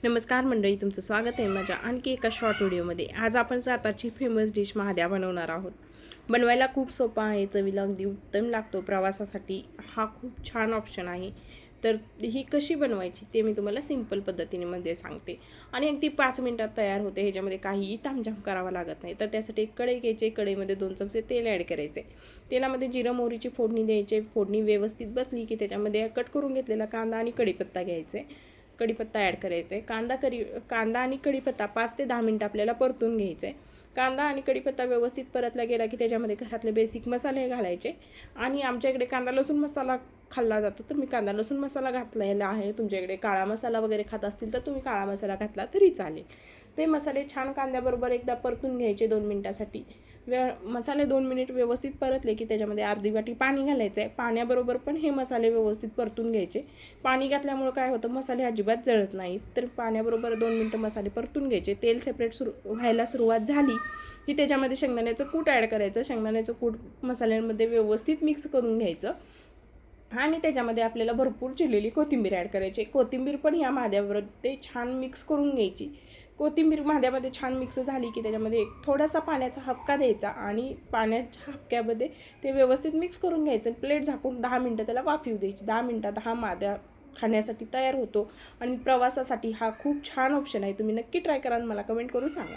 नमस्कार मंडळी, तुमचं स्वागत आहे माझ्या आणखी एका शॉर्ट व्हिडिओमध्ये। आज आपण सातारची फेमस डिश महाद्या बनवणार आहोत। बनवायला खूप सोपा आहे, चवीला अगदी उत्तम लागतो। प्रवासासाठी हा खूप छान ऑप्शन आहे। तर ही कशी बनवायची ते मी तुम्हाला सिंपल पद्धतीने सांगते आणि अगदी 5 मिनिटात तयार होते। ह्याच्यामध्ये काहीही तामझाम करावा लागत नाही। तर त्यासाठी एक कढई घ्यायची, कढईमध्ये 2 चमचे तेल ॲड करायचे। तेलामध्ये जिरं मोहरीची फोडणी द्यायची। फोडणी व्यवस्थित बसली की त्याच्यामध्ये कट करून घेतलेला कांदा आणि कढीपत्ता घ्यायचे। कढीपत्ता ॲड करायचा आहे। कांदा आणि कढीपत्ता 5 ते 10 मिनिटं आपल्याला परतून घ्यायचं आहे। कांदा आणि कढीपत्ता व्यवस्थित परतला गेला की त्याच्यामध्ये घरातले बेसिक मसाले घालायचे आणि आमच्याकडे कांदा लसूण मसाला खाल्ला जातो, तर मी कांदा लसूण मसाला घातलेला आहे। तुमच्याकडे काळा मसाला वगैरे खात असतील तर तुम्ही काळा मसाला घातला तरी चालेल। ते मसाले छान कांद्याबरोबर एकदा परतून घ्यायचे 2 मिनिटासाठी। मसाले 2 मिनिट व्यवस्थित परतले की त्याच्यामध्ये अर्धी वाटी पाणी घालायचं आहे। पाण्याबरोबर पण हे मसाले व्यवस्थित परतून घ्यायचे। पाणी घातल्यामुळे काय होतं, मसाले अजिबात जळत नाहीत। तर पाण्याबरोबर 2 मिनिटं मसाले परतून घ्यायचे। तेल सेपरेट व्हायला सुरुवात झाली की त्याच्यामध्ये शेंगदाण्याचं कूट ॲड करायचं। शेंगदाण्याचं कूट मसाल्यांमध्ये व्यवस्थित मिक्स करून घ्यायचं आणि त्याच्यामध्ये आपल्याला भरपूर चिरलेली कोथिंबीर ॲड करायची। कोथिंबीर पण या महाद्याबरोबर ते छान मिक्स करून घ्यायची। कोथिंबीर महाद्यामध्ये छान मिक्स झाली की त्याच्यामध्ये एक थोडासा पाण्याचा हबका द्यायचा आणि पाण्याच्या हबक्यामध्ये ते व्यवस्थित मिक्स करून घ्यायचं। प्लेट झाकून 10 मिनिटं त्याला वाफ येऊ द्यायची। 10 मिनिटात हा महाद्या खाण्यासाठी तयार होतो आणि प्रवासासाठी हा खूप छान ऑप्शन आहे। तुम्ही नक्की ट्राय करा आणि मला कमेंट करून सांगा।